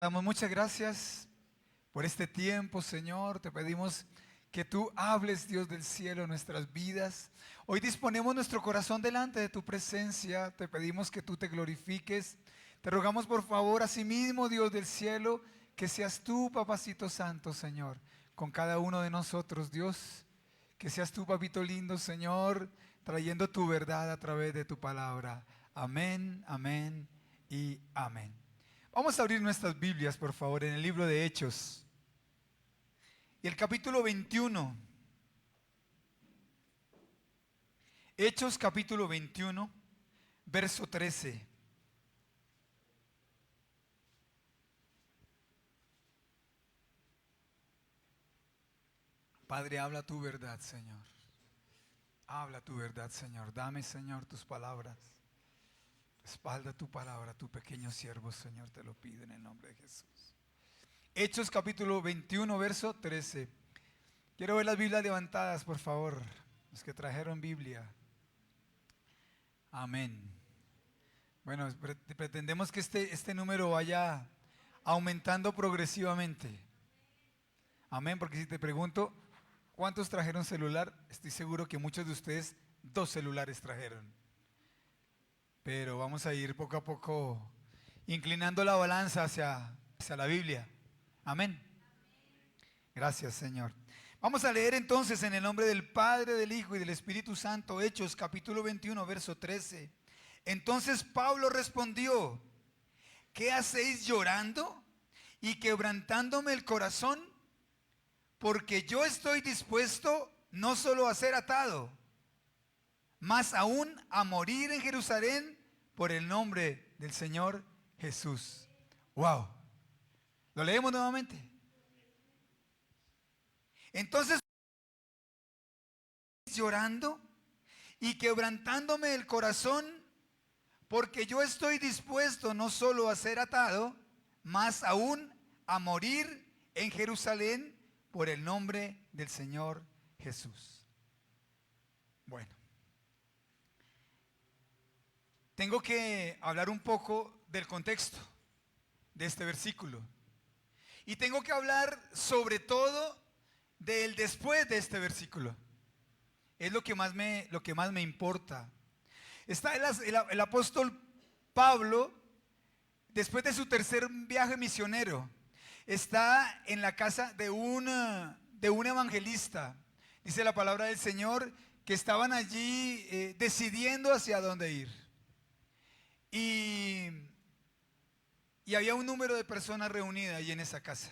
Damos muchas gracias por este tiempo, Señor. Te pedimos que tú hables, Dios del cielo, en nuestras vidas. Hoy disponemos nuestro corazón delante de tu presencia. Te pedimos que tú te glorifiques. Te rogamos por favor, asimismo, Dios del cielo, que seas tú, Papacito Santo, Señor, con cada uno de nosotros, Dios. Que seas tú, Papito lindo, Señor, trayendo tu verdad a través de tu palabra. Amén, amén y amén. Vamos a abrir nuestras Biblias, por favor, en el libro de Hechos. Y el capítulo 21. Hechos capítulo 21, verso 13. Padre, habla tu verdad, Señor. Habla tu verdad, Señor. Dame, Señor, tus palabras. Respalda tu palabra, tu pequeño siervo, Señor, te lo pido en el nombre de Jesús. Hechos capítulo 21, verso 13. Quiero ver las Biblias levantadas, por favor. Los que trajeron Biblia. Amén. Bueno, pretendemos que este número vaya aumentando progresivamente. Amén, porque si te pregunto, ¿cuántos trajeron celular? Estoy seguro que muchos de ustedes 2 celulares trajeron. Pero vamos a ir poco a poco inclinando la balanza hacia la Biblia. Amén. Gracias, Señor. Vamos a leer entonces en el nombre del Padre, del Hijo y del Espíritu Santo, Hechos capítulo 21, verso 13. Entonces Pablo respondió: ¿qué hacéis llorando y quebrantándome el corazón? Porque yo estoy dispuesto no solo a ser atado, más aún a morir en Jerusalén por el nombre del Señor Jesús. Wow. ¿Lo leemos nuevamente? Entonces, llorando y quebrantándome el corazón, porque yo estoy dispuesto no solo a ser atado, más aún a morir en Jerusalén por el nombre del Señor Jesús. Bueno. Tengo que hablar un poco del contexto de este versículo. Y tengo que hablar sobre todo del después de este versículo. Es lo que más me importa. Está el apóstol Pablo, después de su tercer viaje misionero, está en la casa de un evangelista. Dice la palabra del Señor que estaban allí decidiendo hacia dónde ir. Y había un número de personas reunidas ahí en esa casa.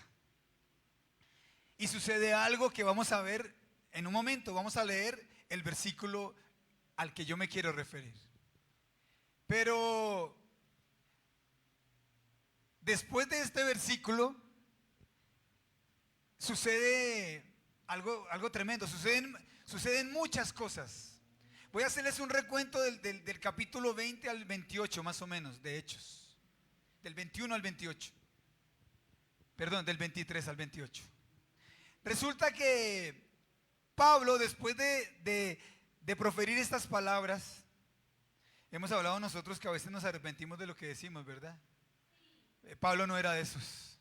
Y sucede algo que vamos a ver en un momento. Vamos a leer el versículo al que yo me quiero referir. Pero después de este versículo sucede algo tremendo. Suceden muchas cosas. Voy a hacerles un recuento del capítulo 20 al 28 más o menos de Hechos. Del 21 al 28. Perdón, del 23 al 28. Resulta que Pablo, después de proferir estas palabras, hemos hablado nosotros que a veces nos arrepentimos de lo que decimos, ¿verdad? Pablo no era de esos.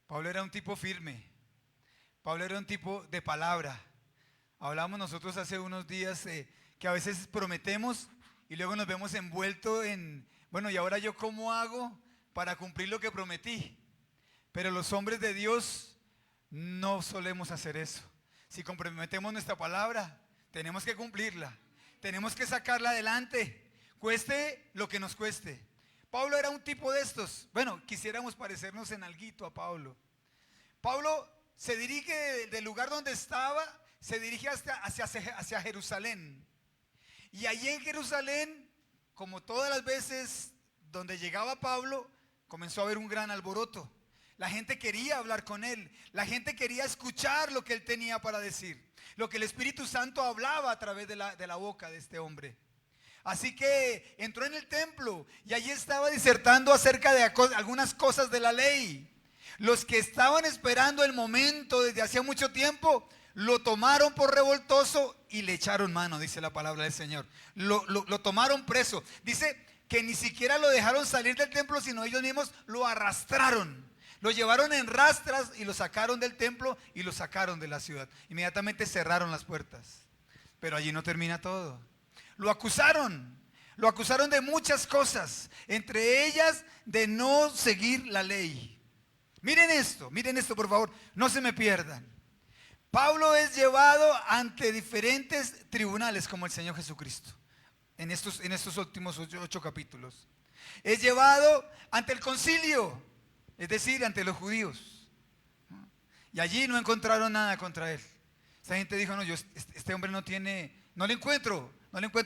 Pablo era un tipo firme. Pablo era un tipo de palabra. Hablamos nosotros hace unos días que a veces prometemos y luego nos vemos envueltos en, bueno, ¿y ahora yo cómo hago para cumplir lo que prometí? Pero los hombres de Dios no solemos hacer eso. Si comprometemos nuestra palabra, tenemos que cumplirla. Tenemos que sacarla adelante, cueste lo que nos cueste. Pablo era un tipo de estos. Bueno, quisiéramos parecernos en alguito a Pablo. Pablo se dirige del lugar donde estaba, se dirige hacia Jerusalén. Y allí en Jerusalén, como todas las veces donde llegaba Pablo, comenzó a haber un gran alboroto. La gente quería hablar con él. La gente quería escuchar lo que él tenía para decir. Lo que el Espíritu Santo hablaba a través de la boca de este hombre. Así que entró en el templo y allí estaba disertando acerca de algunas cosas de la ley. Los que estaban esperando el momento desde hacía mucho tiempo, lo tomaron por revoltoso y le echaron mano, dice la palabra del Señor. Lo tomaron preso. Dice que ni siquiera lo dejaron salir del templo, sino ellos mismos lo arrastraron. Lo llevaron en rastras y lo sacaron del templo y lo sacaron de la ciudad. Inmediatamente cerraron las puertas. Pero allí no termina todo. Lo acusaron de muchas cosas, entre ellas de no seguir la ley. Miren esto por favor, no se me pierdan. Pablo es llevado ante diferentes tribunales como el Señor Jesucristo, en estos últimos 8 capítulos. Es llevado ante el concilio, es decir, ante los judíos. Y allí no encontraron nada contra él. Esa gente dijo, no, este hombre no le encuentro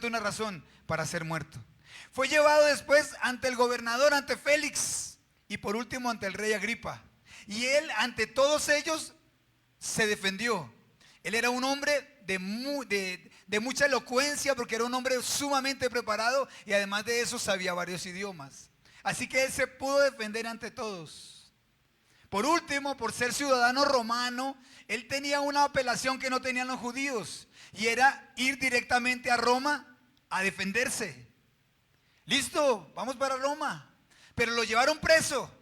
una razón para ser muerto. Fue llevado después ante el gobernador, ante Félix, y por último ante el rey Agripa. Y él ante todos ellos se defendió. Él era un hombre de mucha elocuencia, porque era un hombre sumamente preparado y además de eso sabía varios idiomas. Así que él se pudo defender ante todos. Por último, por ser ciudadano romano, él tenía una apelación que no tenían los judíos, y era ir directamente a Roma a defenderse. Listo, vamos para Roma. Pero lo llevaron preso.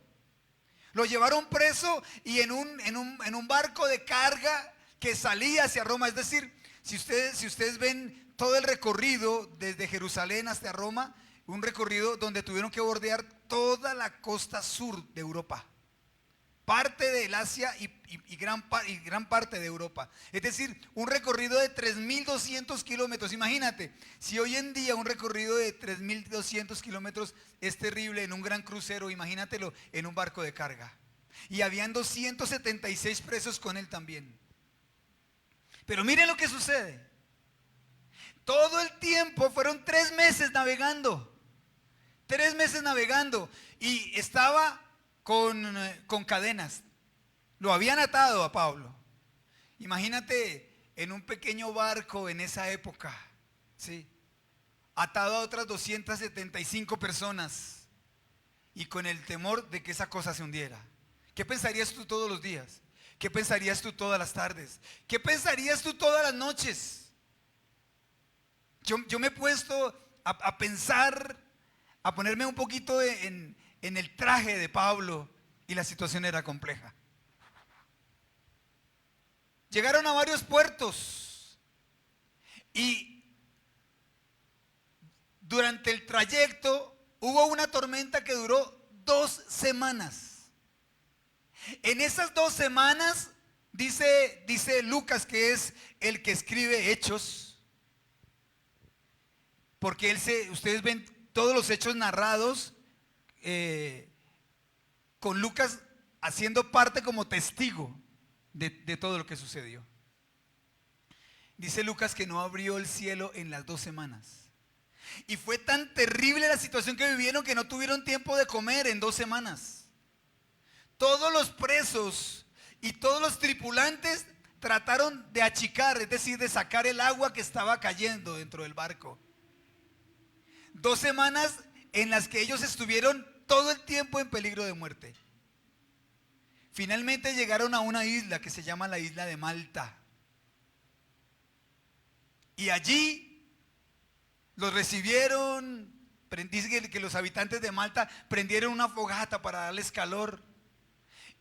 Y en un barco de carga que salía hacia Roma. Es decir, si ustedes ven todo el recorrido desde Jerusalén hasta Roma, un recorrido donde tuvieron que bordear toda la costa sur de Europa, parte del Asia y gran parte de Europa. Es decir, un recorrido de 3.200 kilómetros. Imagínate, si hoy en día un recorrido de 3.200 kilómetros es terrible en un gran crucero, imagínatelo en un barco de carga. Y habían 276 presos con él también. Pero miren lo que sucede. Todo el tiempo fueron 3 meses navegando. 3 meses navegando. Y estaba con cadenas. Lo habían atado a Pablo. Imagínate en un pequeño barco en esa época, ¿sí? Atado a otras 275 personas y con el temor de que esa cosa se hundiera. ¿Qué pensarías tú todos los días? ¿Qué pensarías tú todas las tardes? ¿Qué pensarías tú todas las noches? Yo me he puesto a pensar, a ponerme un poquito en el traje de Pablo, y la situación era compleja. Llegaron a varios puertos y durante el trayecto hubo una tormenta que duró 2 semanas. En esas 2 semanas, dice Lucas, que es el que escribe Hechos, porque ustedes ven todos los hechos narrados con Lucas haciendo parte como testigo de todo lo que sucedió. Dice Lucas que no abrió el cielo en las 2 semanas. Y fue tan terrible la situación que vivieron que no tuvieron tiempo de comer en 2 semanas. Todos los presos y todos los tripulantes trataron de achicar, es decir, de sacar el agua que estaba cayendo dentro del barco. 2 semanas en las que ellos estuvieron todo el tiempo en peligro de muerte. Finalmente llegaron a una isla que se llama la isla de Malta. Y allí los recibieron. Dice que los habitantes de Malta prendieron una fogata para darles calor.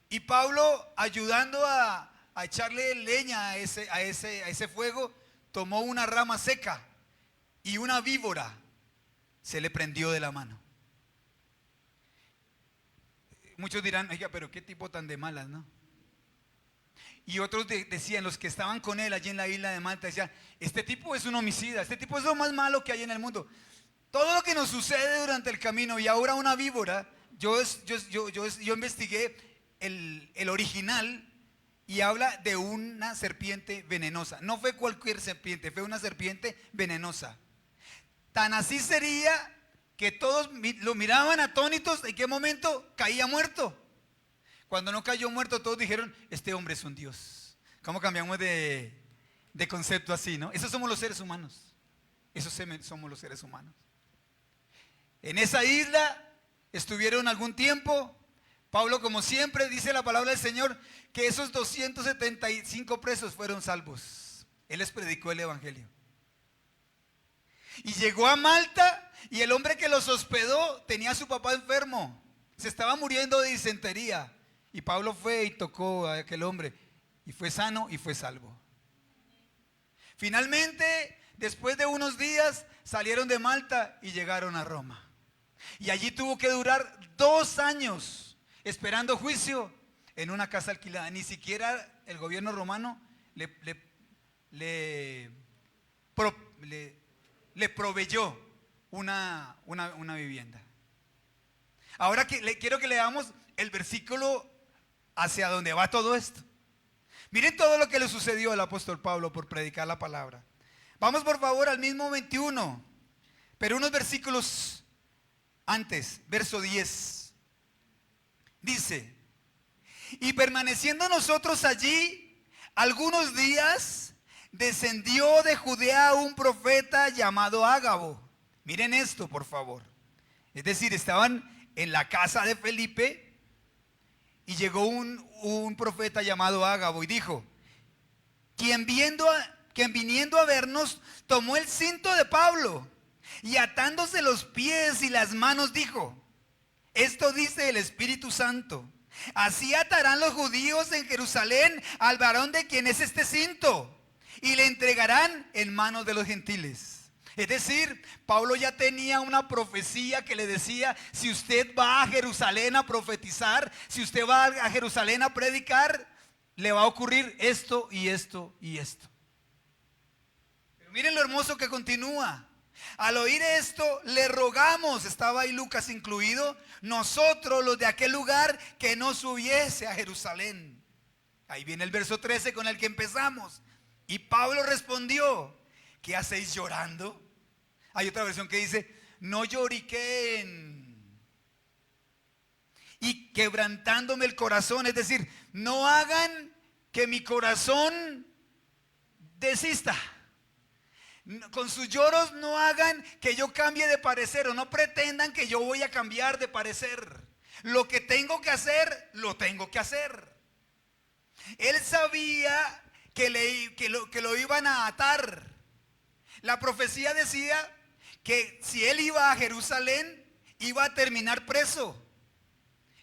Y Pablo, ayudando a echarle leña a ese fuego, tomó una rama seca y una víbora se le prendió de la mano. Muchos dirán, oiga, pero qué tipo tan de malas, ¿no? Y otros decían, los que estaban con él allí en la isla de Malta, decían, este tipo es un homicida, este tipo es lo más malo que hay en el mundo. Todo lo que nos sucede durante el camino, y ahora una víbora, yo investigué el original y habla de una serpiente venenosa. No fue cualquier serpiente, fue una serpiente venenosa. Tan así sería que todos lo miraban atónitos. ¿En qué momento caía muerto? Cuando no cayó muerto, todos dijeron, este hombre es un Dios. ¿Cómo cambiamos de concepto así, no? Esos somos los seres humanos. Somos los seres humanos. En esa isla estuvieron algún tiempo. Pablo, como siempre, dice la palabra del Señor, que esos 275 presos fueron salvos. Él les predicó el evangelio. Y llegó a Malta, y el hombre que los hospedó tenía a su papá enfermo. Se estaba muriendo de disentería. Y Pablo fue y tocó a aquel hombre y fue sano y fue salvo. Finalmente, después de unos días, salieron de Malta y llegaron a Roma. Y allí tuvo que durar 2 años esperando juicio en una casa alquilada. Ni siquiera el gobierno romano le proveyó una vivienda. Ahora quiero que leamos el versículo hacia donde va todo esto. Miren todo lo que le sucedió al apóstol Pablo por predicar la palabra. Vamos por favor al mismo 21, pero unos versículos antes, verso 10. Dice: y permaneciendo nosotros allí algunos días, descendió de Judea un profeta llamado Ágabo. Miren esto, por favor. Es decir, estaban en la casa de Felipe y llegó un profeta llamado Ágabo y dijo: quien viniendo a vernos tomó el cinto de Pablo y atándose los pies y las manos dijo: esto dice el Espíritu Santo, así atarán los judíos en Jerusalén al varón de quien es este cinto y le entregarán en manos de los gentiles. Es decir, Pablo ya tenía una profecía que le decía: si usted va a Jerusalén a profetizar, si usted va a Jerusalén a predicar, le va a ocurrir esto y esto y esto. Pero miren lo hermoso que continúa. Al oír esto, le rogamos, estaba ahí Lucas incluido, nosotros los de aquel lugar, que no subiese a Jerusalén. Ahí viene el verso 13 con el que empezamos. Y Pablo respondió: ¿qué hacéis llorando? Hay otra versión que dice: no lloriquen y quebrantándome el corazón. Es decir, no hagan que mi corazón desista. Con sus lloros no hagan que yo cambie de parecer, o no pretendan que yo voy a cambiar de parecer. Lo que tengo que hacer, lo tengo que hacer. Él sabía que lo iban a atar. La profecía decía que si él iba a Jerusalén, iba a terminar preso.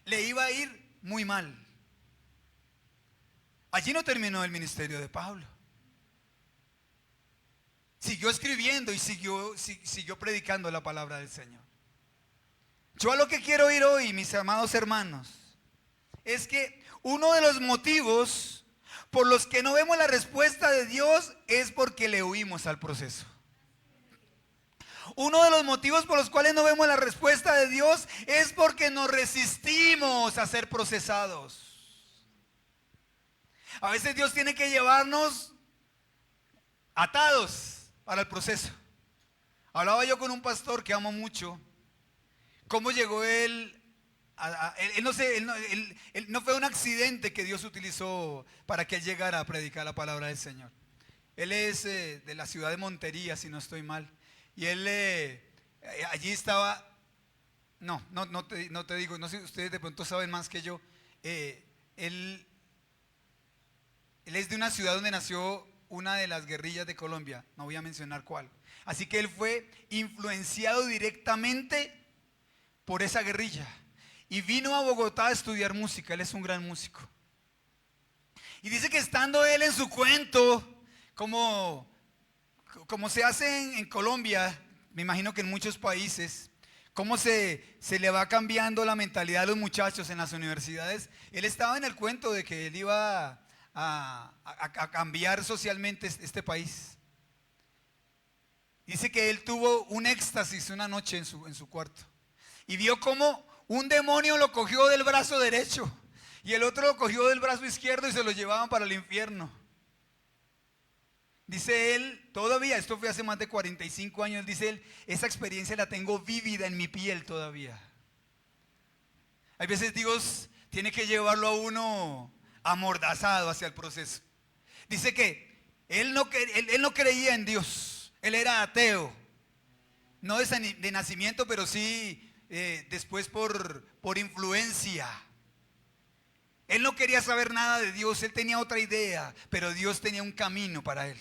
Le iba a ir muy mal. Allí no terminó el ministerio de Pablo. Siguió escribiendo y siguió predicando la palabra del Señor. Yo a lo que quiero ir hoy, mis amados hermanos, es que uno de los motivos por los que no vemos la respuesta de Dios es porque le huimos al proceso. Uno de los motivos por los cuales no vemos la respuesta de Dios es porque nos resistimos a ser procesados. A veces Dios tiene que llevarnos atados para el proceso. Hablaba yo con un pastor que amo mucho. ¿Cómo llegó él? Él no fue un accidente que Dios utilizó para que él llegara a predicar la palabra del Señor. Él es de la ciudad de Montería, si no estoy mal. Y él allí estaba, no te digo, no sé si ustedes de pronto saben más que yo. Él es de una ciudad donde nació una de las guerrillas de Colombia, no voy a mencionar cuál. Así que él fue influenciado directamente por esa guerrilla y vino a Bogotá a estudiar música. Él es un gran músico. Y dice que estando él en su cuento, como se hace en Colombia, me imagino que en muchos países, cómo se le va cambiando la mentalidad a los muchachos en las universidades. Él estaba en el cuento de que él iba a cambiar socialmente este país. Dice que él tuvo un éxtasis una noche en su cuarto y vio cómo un demonio lo cogió del brazo derecho y el otro lo cogió del brazo izquierdo y se lo llevaban para el infierno. Dice él, todavía, esto fue hace más de 45 años, dice él, esa experiencia la tengo vívida en mi piel todavía. Hay veces Dios tiene que llevarlo a uno amordazado hacia el proceso. Dice que él no creía en Dios, él era ateo, no de nacimiento, pero sí después por influencia. Él no quería saber nada de Dios, él tenía otra idea, pero Dios tenía un camino para él.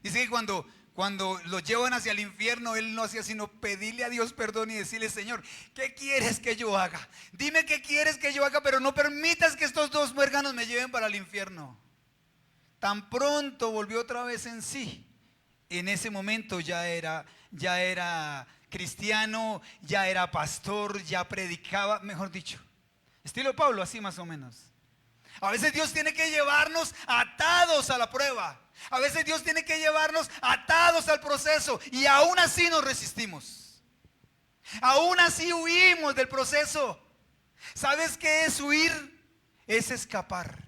Dice que cuando cuando lo llevan hacia el infierno, él no hacía sino pedirle a Dios perdón y decirle: Señor, ¿qué quieres que yo haga? Dime qué quieres que yo haga, pero no permitas que estos dos muérganos me lleven para el infierno. Tan pronto volvió otra vez en sí, en ese momento ya era cristiano, ya era pastor, ya predicaba, mejor dicho, estilo Pablo, así más o menos. A veces Dios tiene que llevarnos atados a la prueba. A veces Dios tiene que llevarnos atados al proceso, y aún así nos resistimos. Aún así huimos del proceso. ¿Sabes qué es huir? Es escapar.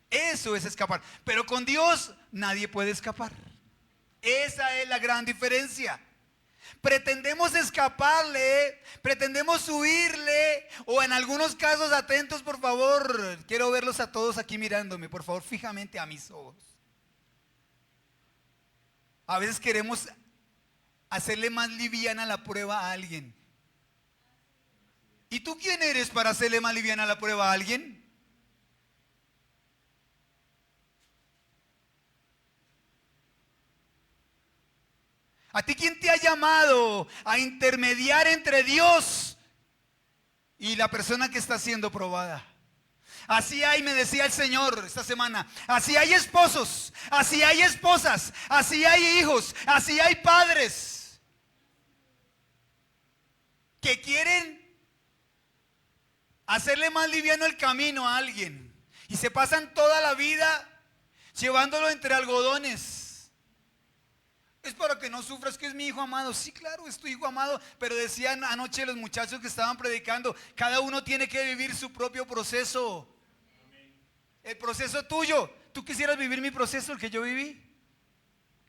Eso es escapar. Pero con Dios nadie puede escapar. Esa es la gran diferencia. Pretendemos escaparle, pretendemos huirle, o en algunos casos, atentos por favor, quiero verlos a todos aquí mirándome, por favor, fijamente a mis ojos. A veces queremos hacerle más liviana la prueba a alguien. ¿Y tú quién eres para hacerle más liviana la prueba a alguien? ¿A ti quién te ha llamado a intermediar entre Dios y la persona que está siendo probada? Así hay, me decía el Señor esta semana, así hay esposos, así hay esposas, así hay hijos, así hay padres que quieren hacerle más liviano el camino a alguien y se pasan toda la vida llevándolo entre algodones. Es para que no sufras, que es mi hijo amado. Sí, claro, es tu hijo amado. Pero decían anoche los muchachos que estaban predicando, cada uno tiene que vivir su propio proceso. El proceso tuyo. ¿Tú quisieras vivir mi proceso, el que yo viví?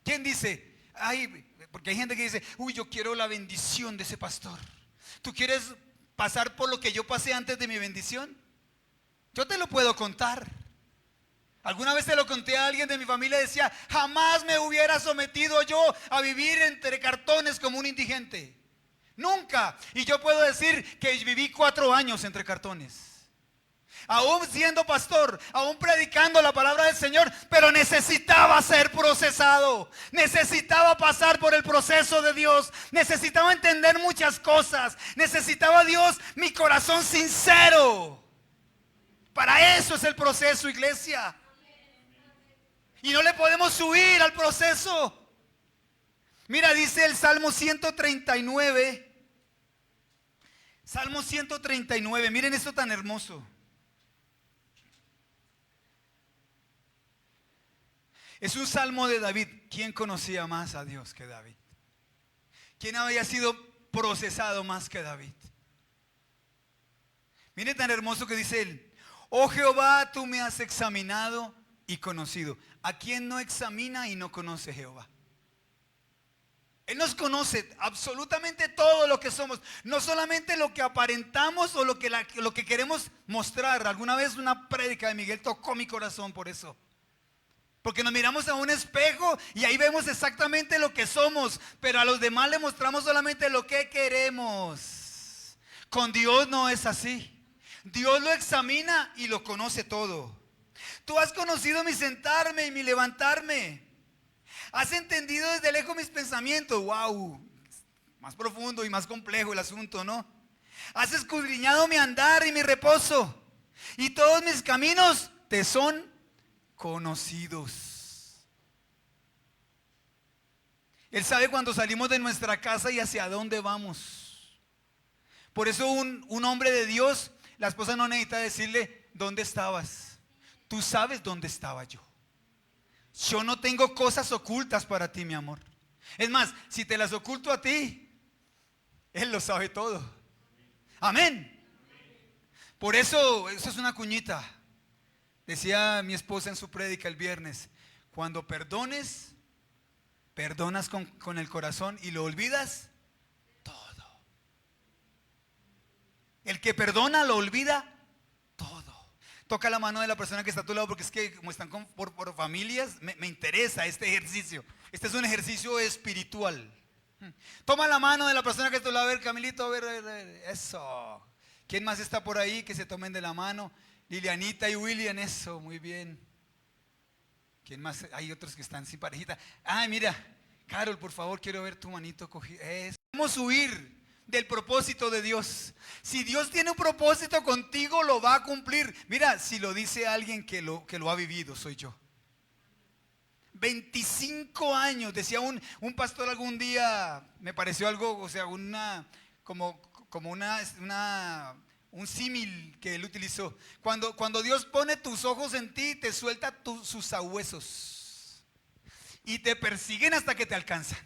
¿Quién dice? Ay, porque hay gente que dice: uy, yo quiero la bendición de ese pastor. ¿Tú quieres pasar por lo que yo pasé antes de mi bendición? Yo te lo puedo contar. Alguna vez te lo conté a alguien de mi familia, decía: jamás me hubiera sometido yo a vivir entre cartones como un indigente. Nunca. Y yo puedo decir que viví 4 años entre cartones. Aún siendo pastor, aún predicando la palabra del Señor, pero necesitaba ser procesado. Necesitaba pasar por el proceso de Dios. Necesitaba entender muchas cosas. Necesitaba Dios mi corazón sincero. Para eso es el proceso, iglesia. Y no le podemos huir al proceso. Mira, dice el Salmo 139. Salmo 139. Miren esto tan hermoso. Es un salmo de David. ¿Quién conocía más a Dios que David? ¿Quién había sido procesado más que David? Miren tan hermoso que dice él: oh Jehová, tú me has examinado y conocido. ¿A quién no examina y no conoce Jehová? Él nos conoce absolutamente todo lo que somos, no solamente lo que aparentamos o lo que queremos mostrar. Alguna vez una prédica de Miguel tocó mi corazón por eso. Porque nos miramos a un espejo y ahí vemos exactamente lo que somos, pero a los demás le mostramos solamente lo que queremos. Con Dios no es así. Dios lo examina y lo conoce todo. Tú has conocido mi sentarme y mi levantarme. Has entendido desde lejos mis pensamientos. Wow, más profundo y más complejo el asunto, ¿no? Has escudriñado mi andar y mi reposo, y todos mis caminos te son conocidos. Él sabe cuando salimos de nuestra casa y hacia dónde vamos. Por eso un hombre de Dios, la esposa no necesita decirle: ¿dónde estabas? Tú sabes dónde estaba yo. Yo no tengo cosas ocultas para ti, mi amor. Es más, si te las oculto a ti, Él lo sabe todo. Amén. Por eso es una cuñita. Decía mi esposa en su prédica el viernes: cuando perdones, perdonas con el corazón y lo olvidas todo. El que perdona lo olvida todo. Toca la mano de la persona que está a tu lado, porque es que como están por familias, me interesa este ejercicio. Este es un ejercicio espiritual. Toma la mano de la persona que está a tu lado. A ver, Camilito, a ver, eso. ¿Quién más está por ahí? Que se tomen de la mano. Lilianita y William, eso, muy bien. ¿Quién más? Hay otros que están sin parejita. Ay, mira, Carol, por favor, quiero ver tu manito cogida. Vamos a huir del propósito de Dios. Si Dios tiene un propósito contigo, lo va a cumplir. Mira, si lo dice alguien que lo ha vivido, soy yo. 25 años, decía un pastor algún día, me pareció algo, o sea, como un símil que él utilizó. Cuando Dios pone tus ojos en ti, te suelta sus sabuesos y te persiguen hasta que te alcanzan.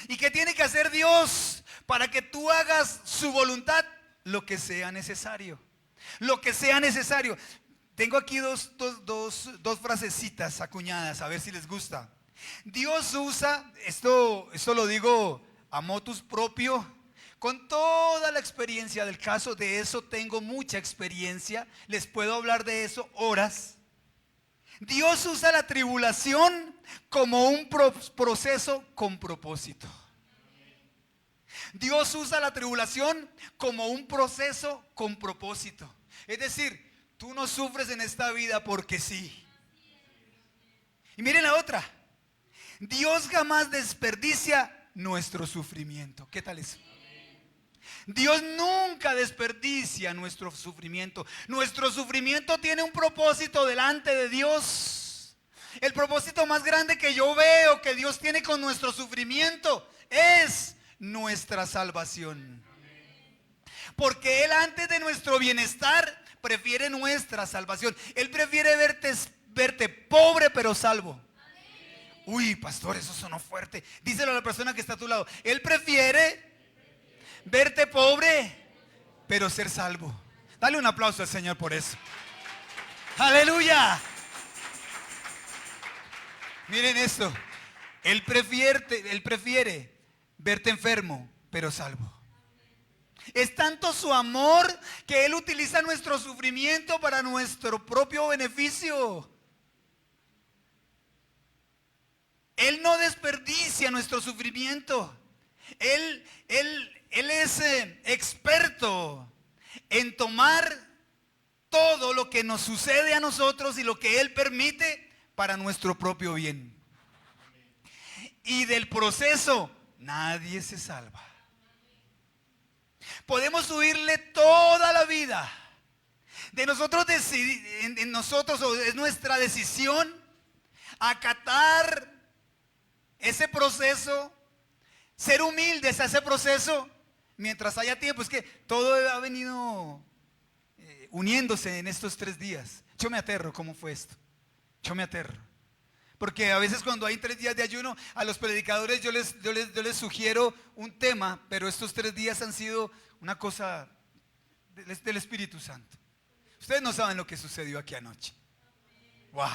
¿Y qué tiene que hacer Dios para que tú hagas su voluntad? Lo que sea necesario. Lo que sea necesario. Tengo aquí dos frasecitas acuñadas, a ver si les gusta. Dios usa, esto lo digo a motus propio, con toda la experiencia del caso. De eso tengo mucha experiencia, les puedo hablar de eso horas. Dios usa la tribulación como un proceso con propósito. Dios usa la tribulación como un proceso con propósito. Es decir, tú no sufres en esta vida porque sí. Y miren la otra. Dios jamás desperdicia nuestro sufrimiento. ¿Qué tal eso? Dios nunca desperdicia nuestro sufrimiento. Nuestro sufrimiento tiene un propósito delante de Dios. El propósito más grande que yo veo que Dios tiene con nuestro sufrimiento es nuestra salvación. Porque Él, antes de nuestro bienestar, prefiere nuestra salvación. Él prefiere verte pobre pero salvo. Uy, pastor, eso sonó fuerte. Díselo a la persona que está a tu lado. Él prefiere verte pobre pero ser salvo. Dale un aplauso al Señor por eso. Aleluya. Miren esto. Él prefiere verte enfermo pero salvo. Es tanto su amor que Él utiliza nuestro sufrimiento para nuestro propio beneficio. Él no desperdicia nuestro sufrimiento. Él es experto en tomar todo lo que nos sucede a nosotros y lo que Él permite para nuestro propio bien. Y del proceso nadie se salva. Podemos huirle toda la vida. De nosotros es nuestra decisión acatar ese proceso, ser humildes a ese proceso mientras haya tiempo. Es que todo ha venido uniéndose en estos 3 días. Yo me aterro, ¿cómo fue esto? Yo me aterro. Porque a veces cuando hay 3 días de ayuno, a los predicadores yo les sugiero un tema, pero estos 3 días han sido una cosa del Espíritu Santo. Ustedes no saben lo que sucedió aquí anoche. Wow.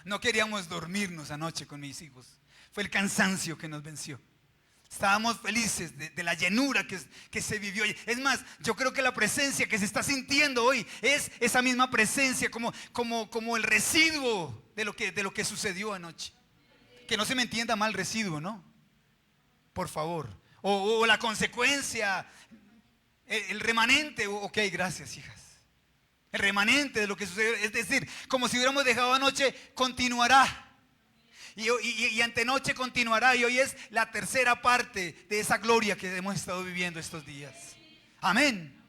No queríamos dormirnos anoche con mis hijos. Fue el cansancio que nos venció. Estábamos felices de la llenura que se vivió hoy. Es más, yo creo que la presencia que se está sintiendo hoy es esa misma presencia, como el residuo de lo que sucedió anoche. Que no se me entienda mal residuo, ¿no? Por favor. O la consecuencia, el remanente. Ok, gracias, hijas. El remanente de lo que sucedió. Es decir, como si hubiéramos dejado anoche, continuará. Y antenoche continuará. Y hoy es la tercera parte de esa gloria que hemos estado viviendo estos días. Amén.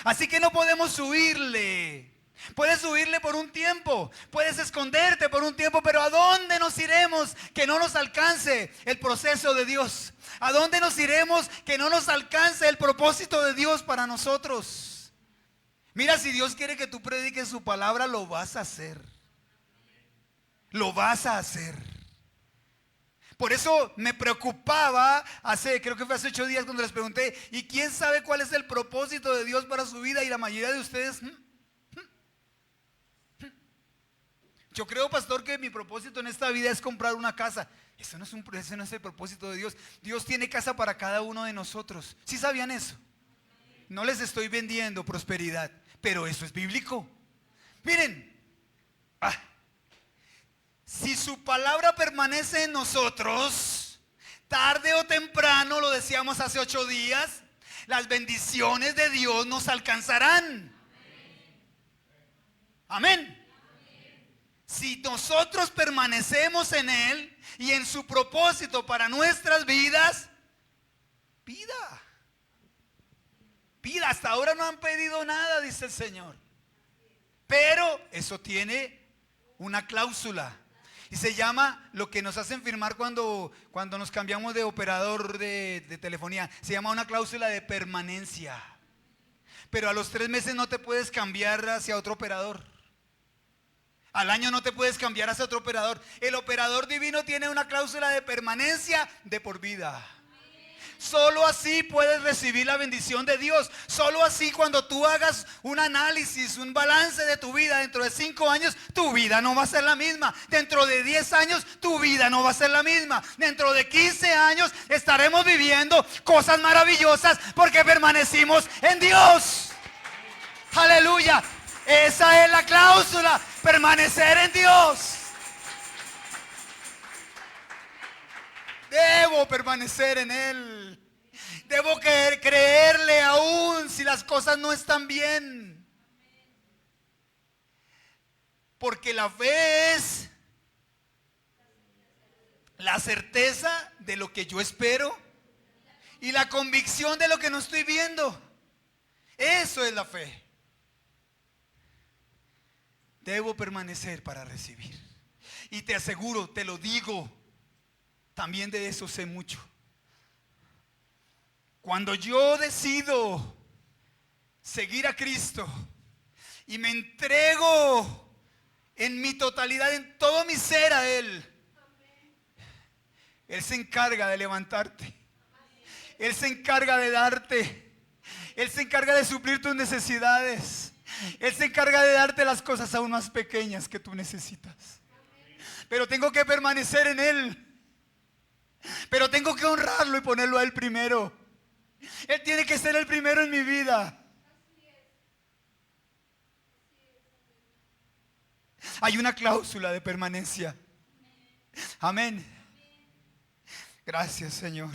Así que no podemos huirle. Puedes huirle por un tiempo, puedes esconderte por un tiempo, pero ¿a dónde nos iremos que no nos alcance el proceso de Dios? ¿A dónde nos iremos que no nos alcance el propósito de Dios para nosotros? Mira, si Dios quiere que tú prediques su palabra, lo vas a hacer. Lo vas a hacer. Por eso me preocupaba creo que fue hace 8 días cuando les pregunté, ¿y quién sabe cuál es el propósito de Dios para su vida? Y la mayoría de ustedes, yo creo, pastor, que mi propósito en esta vida es comprar una casa. Ese no es el propósito de Dios. Dios tiene casa para cada uno de nosotros. ¿Sí sabían eso? No les estoy vendiendo prosperidad, pero eso es bíblico. Miren, si su palabra permanece en nosotros, tarde o temprano, lo decíamos hace 8 días, las bendiciones de Dios nos alcanzarán. Amén. Si nosotros permanecemos en Él y en su propósito para nuestras vidas, pida. Pida, hasta ahora no han pedido nada, dice el Señor. Pero eso tiene una cláusula. Y se llama, lo que nos hacen firmar cuando nos cambiamos de operador de telefonía, se llama una cláusula de permanencia. Pero a los 3 meses no te puedes cambiar hacia otro operador. Al año no te puedes cambiar hacia otro operador. El operador divino tiene una cláusula de permanencia de por vida. Solo así puedes recibir la bendición de Dios. Solo así, cuando tú hagas un análisis, un balance de tu vida dentro de 5 años, tu vida no va a ser la misma. Dentro de 10 años, tu vida no va a ser la misma. Dentro de 15 años estaremos viviendo cosas maravillosas porque permanecimos en Dios. Aleluya. Esa es la cláusula, permanecer en Dios. Debo permanecer en Él. Debo creerle aún si las cosas no están bien. Porque la fe es la certeza de lo que yo espero y la convicción de lo que no estoy viendo. Eso es la fe. Debo permanecer para recibir. Y te aseguro, te lo digo, también de eso sé mucho. Cuando yo decido seguir a Cristo y me entrego en mi totalidad, en todo mi ser a Él, Él se encarga de levantarte. Él se encarga de darte. Él se encarga de suplir tus necesidades. Él se encarga de darte las cosas aún más pequeñas que tú necesitas. Pero tengo que permanecer en Él. Pero tengo que honrarlo y ponerlo a Él primero. Él tiene que ser el primero en mi vida. Hay una cláusula de permanencia. Amén. Gracias, Señor.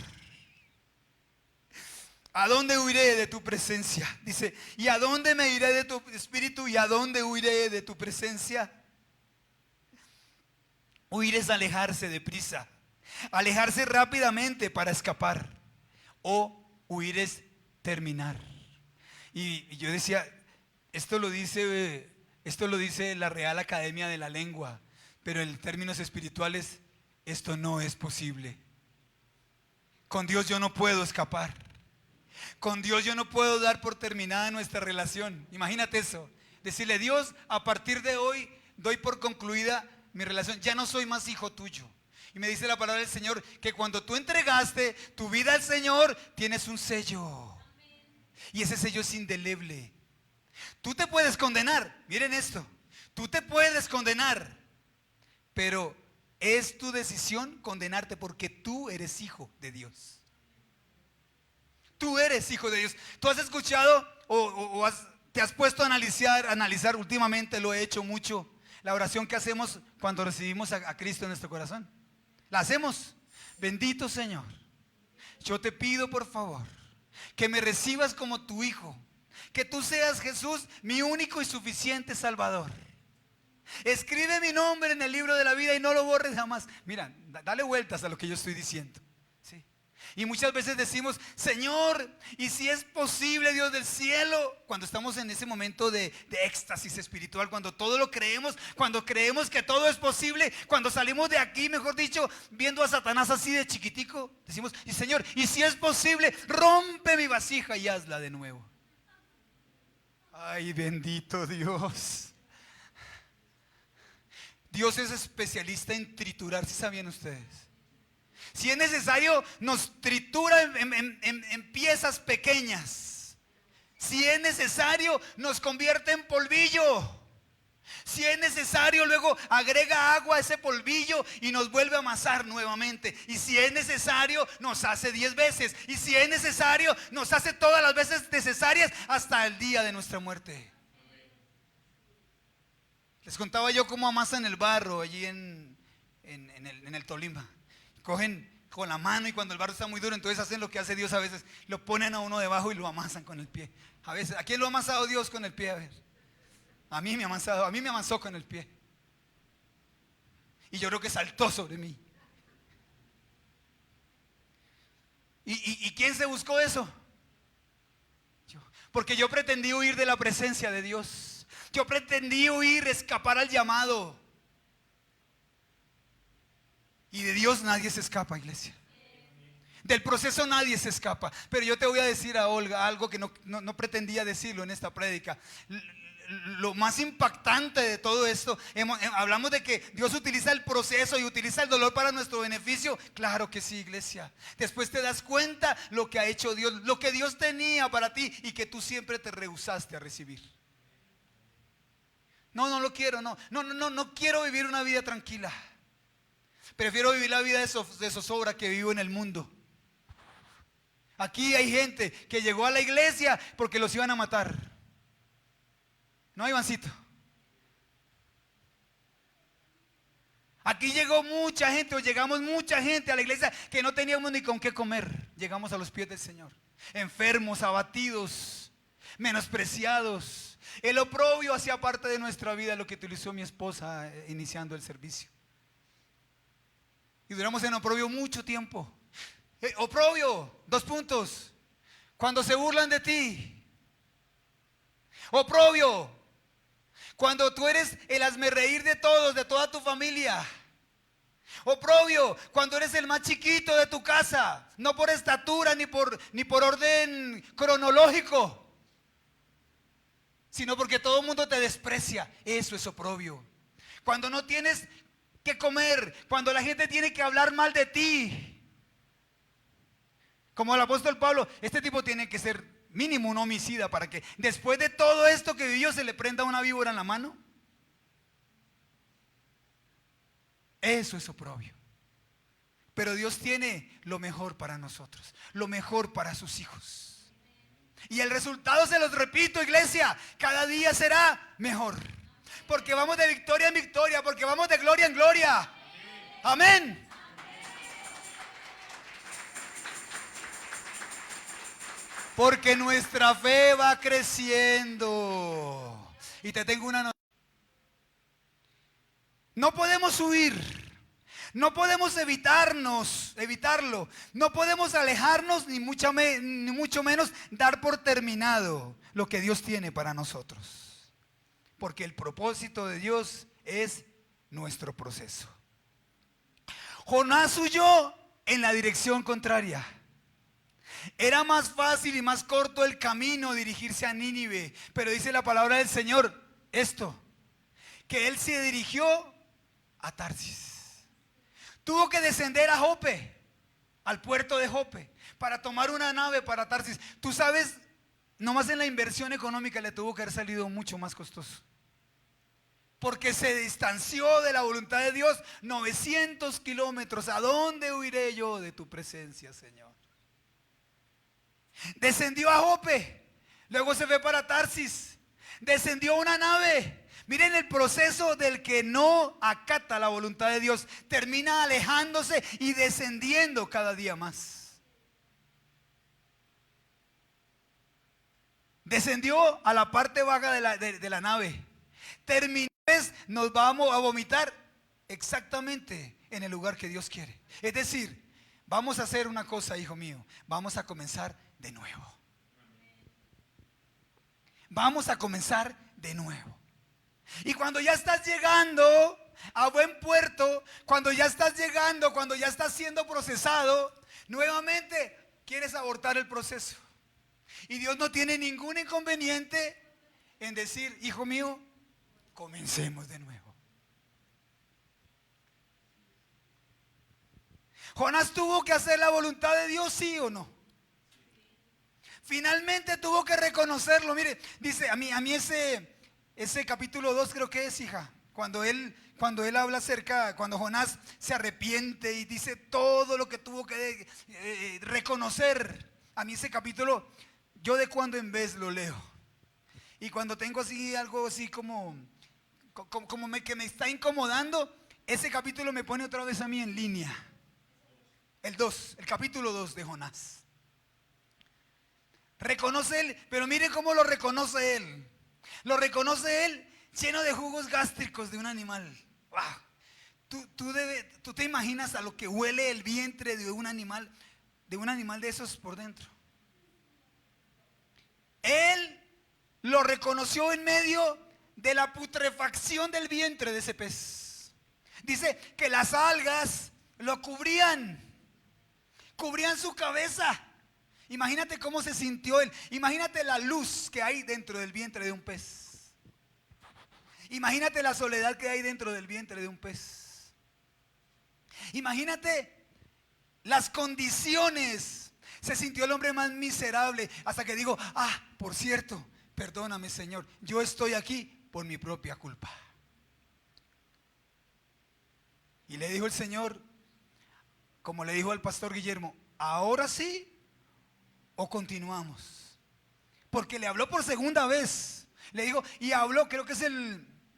¿A dónde huiré de tu presencia? Dice, ¿y a dónde me iré de tu espíritu? ¿Y a dónde huiré de tu presencia? Huir es alejarse deprisa, alejarse rápidamente para escapar. O huir es terminar. Y yo decía, esto lo dice la Real Academia de la Lengua, pero en términos espirituales esto no es posible. Con Dios yo no puedo escapar. Con Dios yo no puedo dar por terminada nuestra relación. Imagínate eso. Decirle, Dios, a partir de hoy doy por concluida mi relación. Ya no soy más hijo tuyo. Y me dice la palabra del Señor que cuando tú entregaste tu vida al Señor, tienes un sello. Y ese sello es indeleble. Tú te puedes condenar. Miren esto. Tú te puedes condenar. Pero es tu decisión condenarte porque tú eres hijo de Dios. Tú eres hijo de Dios. ¿Tú has escuchado te has puesto a analizar últimamente, lo he hecho mucho, la oración que hacemos cuando recibimos a Cristo en nuestro corazón? La hacemos. Bendito Señor, yo te pido por favor que me recibas como tu hijo, que tú seas, Jesús, mi único y suficiente Salvador. Escribe mi nombre en el libro de la vida y no lo borres jamás. Mira, dale vueltas a lo que yo estoy diciendo. ¿Sí? Y muchas veces decimos, Señor, y si es posible, Dios del cielo, cuando estamos en ese momento de éxtasis espiritual, cuando todo lo creemos, cuando creemos que todo es posible, cuando salimos de aquí, mejor dicho, viendo a Satanás así de chiquitico, decimos, y Señor, y si es posible, rompe mi vasija y hazla de nuevo. Ay, bendito Dios. Dios es especialista en triturar, ¿sí sabían ustedes? Si es necesario, nos tritura en piezas pequeñas. Si es necesario, nos convierte en polvillo. Si es necesario, luego agrega agua a ese polvillo y nos vuelve a amasar nuevamente. Y si es necesario, nos hace 10 veces. Y si es necesario, nos hace todas las veces necesarias hasta el día de nuestra muerte. Les contaba yo cómo amasan el barro allí en el Tolima. Cogen con la mano y cuando el barro está muy duro, entonces hacen lo que hace Dios a veces. Lo ponen a uno debajo y lo amasan con el pie. A veces, ¿a quién lo ha amasado Dios con el pie? A ver. A mí me amasó con el pie. Y yo creo que saltó sobre mí. ¿Y quién se buscó eso? Yo. Porque yo pretendí huir de la presencia de Dios. Yo pretendí huir, escapar al llamado. Y de Dios nadie se escapa, iglesia. Del proceso nadie se escapa. Pero yo te voy a decir a Olga algo que no pretendía decirlo en esta prédica. Lo más impactante de todo esto, hablamos de que Dios utiliza el proceso y utiliza el dolor para nuestro beneficio. Claro que sí, iglesia. Después te das cuenta lo que ha hecho Dios, lo que Dios tenía para ti y que tú siempre te rehusaste a recibir. No quiero, no quiero vivir una vida tranquila. Prefiero vivir la vida de zozobra que vivo en el mundo. Aquí hay gente que llegó a la iglesia porque los iban a matar. No, Ivancito. Aquí llegó mucha gente, o llegamos mucha gente a la iglesia que no teníamos ni con qué comer. Llegamos a los pies del Señor. Enfermos, abatidos, menospreciados. El oprobio hacía parte de nuestra vida, lo que utilizó mi esposa iniciando el servicio. Y duramos en oprobio mucho tiempo. Oprobio, 2 puntos. Cuando se burlan de ti. Oprobio, cuando tú eres el hazmerreír de todos, de toda tu familia. Oprobio, cuando eres el más chiquito de tu casa. No por estatura ni por orden cronológico, sino porque todo el mundo te desprecia. Eso es oprobio. Cuando no tienes que comer, cuando la gente tiene que hablar mal de ti. Como el apóstol Pablo, este tipo tiene que ser mínimo un homicida para que después de todo esto que vivió se le prenda una víbora en la mano. Eso es oprobio. Pero Dios tiene lo mejor para nosotros, lo mejor para sus hijos. Y el resultado, se los repito, iglesia, cada día será mejor. Porque vamos de victoria en victoria, porque vamos de gloria en gloria. Amén. Porque nuestra fe va creciendo. Y te tengo una noticia. No podemos huir. No podemos evitarlo. No podemos alejarnos, ni mucho menos dar por terminado lo que Dios tiene para nosotros. Porque el propósito de Dios es nuestro proceso. Jonás huyó en la dirección contraria. Era más fácil y más corto el camino dirigirse a Nínive. Pero dice la palabra del Señor esto, que él se dirigió a Tarsis. Tuvo que descender a Jope, al puerto de Jope, para tomar una nave para Tarsis. Tú sabes, nomás en la inversión económica le tuvo que haber salido mucho más costoso. Porque se distanció de la voluntad de Dios 900 kilómetros. ¿A dónde huiré yo de tu presencia, Señor? Descendió a Jope, luego se fue para Tarsis, descendió a una nave. Miren el proceso del que no acata la voluntad de Dios. Termina alejándose y descendiendo cada día más. Descendió a la parte baja de la nave. Terminó, nos vamos a vomitar exactamente en el lugar que Dios quiere. Es decir, vamos a hacer una cosa, hijo mío. Vamos a comenzar de nuevo. Vamos a comenzar de nuevo. Y cuando ya estás llegando a buen puerto, cuando ya estás llegando, cuando ya estás siendo procesado, nuevamente quieres abortar el proceso. Y Dios no tiene ningún inconveniente en decir, hijo mío, comencemos de nuevo. Jonás tuvo que hacer la voluntad de Dios, ¿sí o no? Finalmente tuvo que reconocerlo. Mire, dice, a mí ese capítulo 2 creo que es, hija, cuando él habla acerca, cuando Jonás se arrepiente y dice todo lo que tuvo que reconocer. A mí ese capítulo, yo de cuando en vez lo leo. Y cuando tengo así algo así como que me está incomodando, ese capítulo me pone otra vez a mí en línea. El capítulo 2 de Jonás. Reconoce él, pero mire cómo lo reconoce él. Lo reconoce él lleno de jugos gástricos de un animal. ¡Wow! tú te imaginas a lo que huele el vientre de un animal de esos por dentro. Él lo reconoció en medio de la putrefacción del vientre de ese pez. Dice que las algas lo cubrían su cabeza. Imagínate cómo se sintió él. Imagínate la luz que hay dentro del vientre de un pez. Imagínate la soledad que hay dentro del vientre de un pez. Imagínate las condiciones. Se sintió el hombre más miserable hasta que dijo, por cierto, perdóname, Señor, yo estoy aquí por mi propia culpa. Y le dijo el Señor, como le dijo al pastor Guillermo, ahora sí o continuamos. Porque le habló por segunda vez. Le digo, y habló, creo que es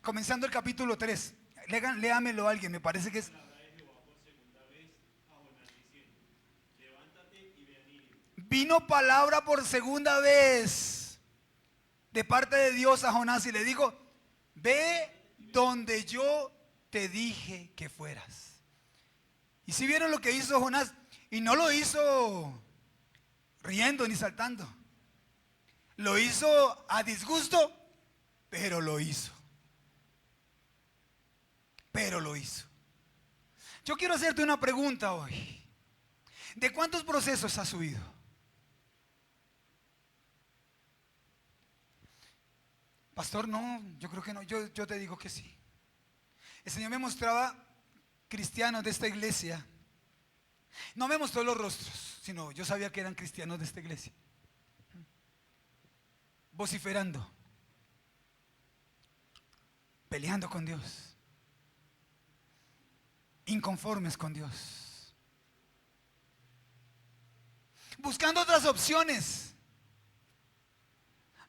comenzando el capítulo 3. Léamelo alguien, me parece que es. Vino palabra por segunda vez de parte de Dios a Jonás y le dijo, ve donde yo te dije que fueras. Y si vieron lo que hizo Jonás, y no lo hizo riendo ni saltando, lo hizo a disgusto, pero lo hizo. Yo quiero hacerte una pregunta hoy. ¿De cuántos procesos has huido? Pastor, no, yo creo que no, yo te digo que sí. El Señor me mostraba cristianos de esta iglesia. No me mostró los rostros, sino yo sabía que eran cristianos de esta iglesia. Vociferando, peleando con Dios, inconformes con Dios, buscando otras opciones.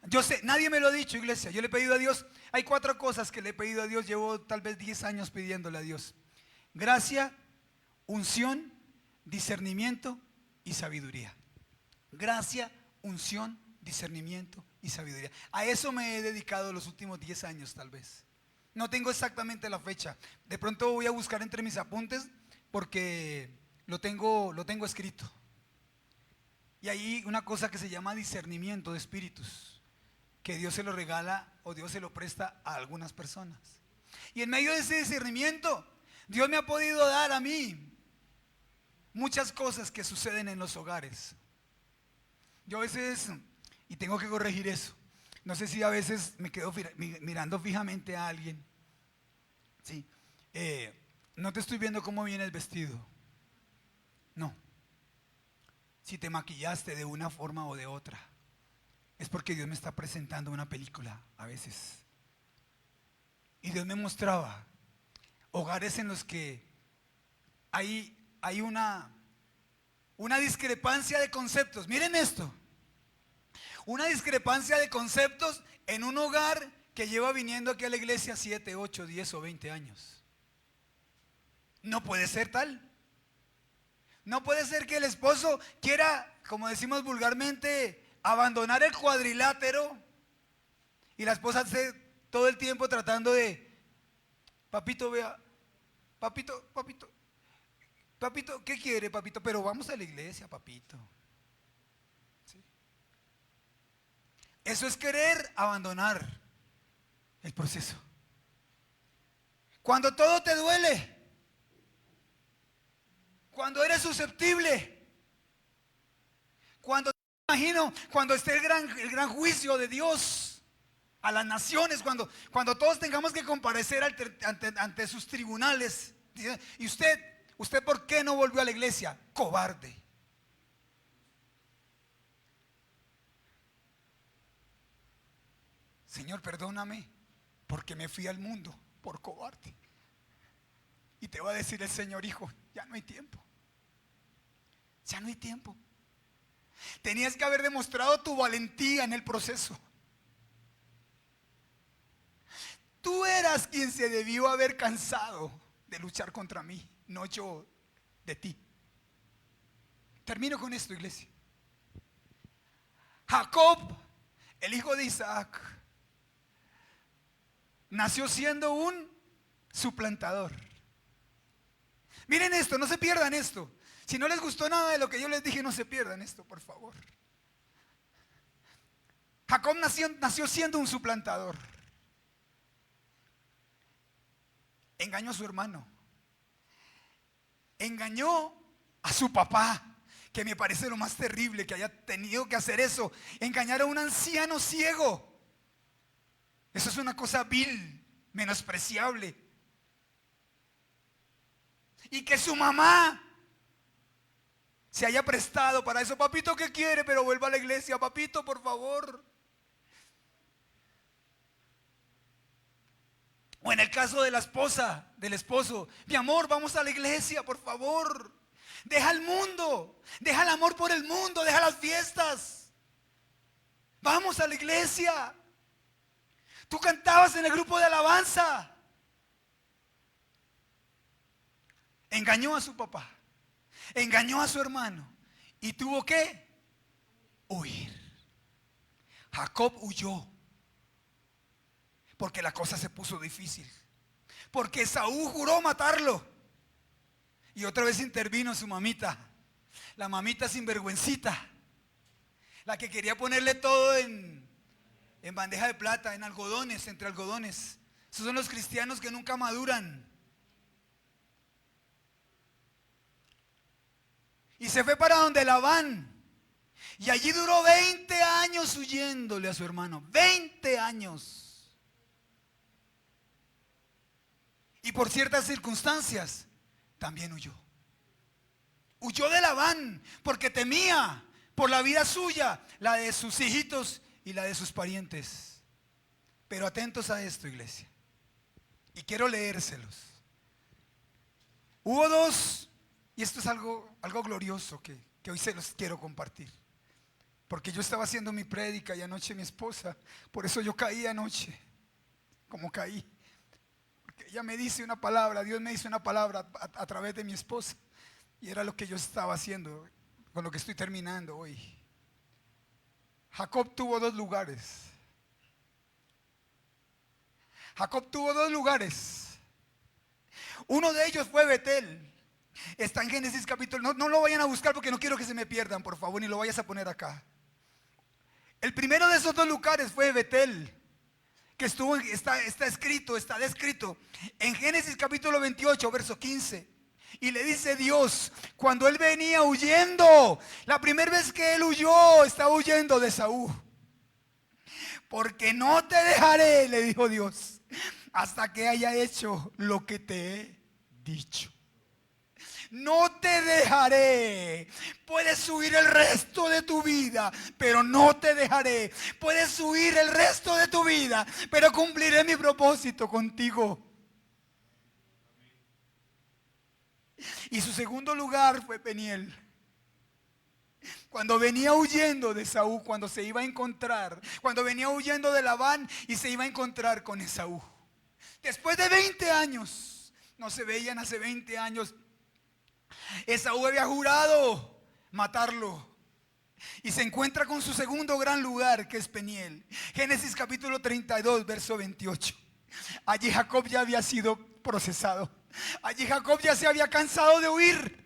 Yo sé, nadie me lo ha dicho, iglesia. Yo le he pedido a Dios, hay 4 cosas que le he pedido a Dios. Llevo tal vez 10 años pidiéndole a Dios: gracia, unción, discernimiento y sabiduría. Gracia, unción, discernimiento y sabiduría. A eso me he dedicado los últimos 10 años tal vez. No tengo exactamente la fecha. De pronto voy a buscar entre mis apuntes porque lo tengo escrito. Y hay una cosa que se llama discernimiento de espíritus, que Dios se lo regala o Dios se lo presta a algunas personas. Y en medio de ese discernimiento, Dios me ha podido dar a mí muchas cosas que suceden en los hogares. Yo a veces, y tengo que corregir eso, no sé si a veces me quedo mirando fijamente a alguien. Sí, no te estoy viendo cómo vienes vestido. No. Si te maquillaste de una forma o de otra, es porque Dios me está presentando una película a veces. Y Dios me mostraba hogares en los que hay una discrepancia de conceptos. Miren esto. Una discrepancia de conceptos en un hogar que lleva viniendo aquí a la iglesia 7, 8, 10 o 20 años. No puede ser tal. No puede ser que el esposo quiera, como decimos vulgarmente, abandonar el cuadrilátero y la esposa esté todo el tiempo tratando de, papito, vea, papito, ¿qué quiere, papito? Pero vamos a la iglesia, papito. ¿Sí? Eso es querer abandonar el proceso. Cuando todo te duele, cuando eres susceptible, cuando cuando esté el gran juicio de Dios a las naciones, cuando todos tengamos que comparecer ante sus tribunales. ¿Y usted por qué no volvió a la iglesia? Cobarde. Señor, perdóname porque me fui al mundo por cobarde. Y te va a decir el Señor: hijo, ya no hay tiempo. Ya no hay tiempo. Tenías que haber demostrado tu valentía en el proceso. Tú eras quien se debió haber cansado de luchar contra mí, no yo de ti. Termino con esto, iglesia. Jacob, el hijo de Isaac, nació siendo un suplantador. Miren esto, no se pierdan esto. Si no les gustó nada de lo que yo les dije, no se pierdan esto, por favor. Jacob nació siendo un suplantador. Engañó a su hermano. Engañó a su papá, que me parece lo más terrible que haya tenido que hacer eso. Engañar a un anciano ciego. Eso es una cosa vil, menospreciable. Y que su mamá se haya prestado para eso. Papito, ¿qué quiere? Pero vuelva a la iglesia. Papito, por favor. O en el caso de la esposa, del esposo. Mi amor, vamos a la iglesia, por favor. Deja el mundo. Deja el amor por el mundo. Deja las fiestas. Vamos a la iglesia. Tú cantabas en el grupo de alabanza. Engañó a su papá. Engañó a su hermano. Y tuvo que huir. Jacob huyó. Porque la cosa se puso difícil. Porque Esaú juró matarlo. Y otra vez intervino su mamita. La mamita sinvergüencita. La que quería ponerle todo en bandeja de plata, en algodones, entre algodones. Esos son los cristianos que nunca maduran. Y se fue para donde Labán. Y allí duró 20 años huyéndole a su hermano. 20 años. Y por ciertas circunstancias, también huyó. Huyó de Labán porque temía por la vida suya, la de sus hijitos y la de sus parientes. Pero atentos a esto, iglesia. Y quiero leérselos. Hubo dos, y esto es algo glorioso que hoy se los quiero compartir. Porque yo estaba haciendo mi prédica y anoche mi esposa, por eso yo caí anoche, como caí. Ella me dice una palabra, Dios me dice una palabra a través de mi esposa. Y era lo que yo estaba haciendo, con lo que estoy terminando hoy. Jacob tuvo dos lugares. Jacob tuvo dos lugares. Uno de ellos fue Betel. Está en Génesis capítulo, no lo vayan a buscar porque no quiero que se me pierdan, por favor, ni lo vayas a poner acá. El primero de esos dos lugares fue Betel. Que está descrito en Génesis capítulo 28, verso 15. Y le dice Dios, cuando él venía huyendo, la primera vez que él huyó, estaba huyendo de Esaú. Porque no te dejaré, le dijo Dios, hasta que haya hecho lo que te he dicho. No te dejaré. Puedes huir el resto de tu vida, pero no te dejaré. Puedes huir el resto de tu vida, pero cumpliré mi propósito contigo. Y su segundo lugar fue Peniel. Cuando venía huyendo de Esaú, cuando se iba a encontrar, cuando venía huyendo de Labán y se iba a encontrar con Esaú. Después de 20 años, no se veían hace 20 años. Esaú había jurado matarlo y se encuentra con su segundo gran lugar, que es Peniel. Génesis capítulo 32, verso 28. Allí Jacob ya había sido procesado. Allí Jacob ya se había cansado de huir.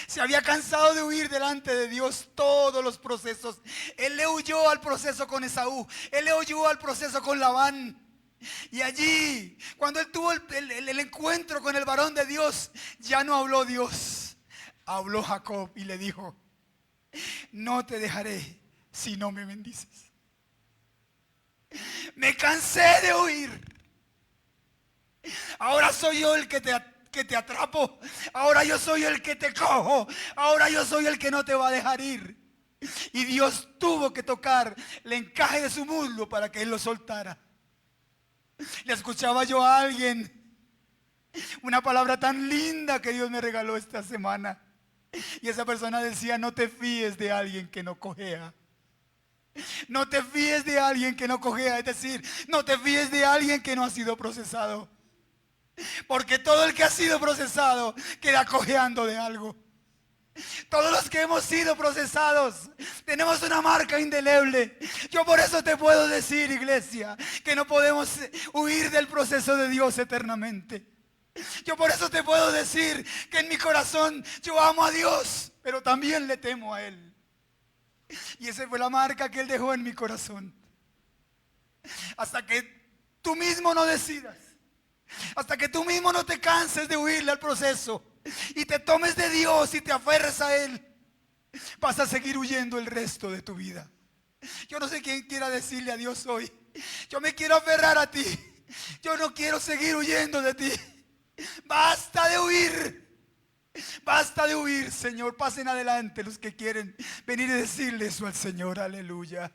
Se había cansado de huir delante de Dios todos los procesos. Él le huyó al proceso con Esaú. Él le huyó al proceso con Labán. Y allí, cuando él tuvo el encuentro con el varón de Dios, ya no habló Dios, habló Jacob y le dijo: no te dejaré si no me bendices. Me cansé de huir. Ahora soy yo el que te atrapo. Ahora yo soy el que te cojo. Ahora yo soy el que no te va a dejar ir. Y Dios tuvo que tocar el encaje de su muslo para que él lo soltara. Le escuchaba yo a alguien una palabra tan linda que Dios me regaló esta semana. Y esa persona decía: no te fíes de alguien que no cojea. No te fíes de alguien que no cojea. Es decir, no te fíes de alguien que no ha sido procesado. Porque todo el que ha sido procesado queda cojeando de algo. Todos los que hemos sido procesados tenemos una marca indeleble. Yo por eso te puedo decir, iglesia, que no podemos huir del proceso de Dios eternamente. Yo por eso te puedo decir que en mi corazón yo amo a Dios, pero también le temo a Él. Y esa fue la marca que Él dejó en mi corazón. Hasta que tú mismo no decidas, hasta que tú mismo no te canses de huirle al proceso y te tomes de Dios y te aferres a Él, vas a seguir huyendo el resto de tu vida. Yo no sé quién quiera decirle a Dios hoy: yo me quiero aferrar a ti, yo no quiero seguir huyendo de ti. Basta de huir. Basta de huir, Señor. Pasen adelante los que quieren venir y decirle eso al Señor. Aleluya.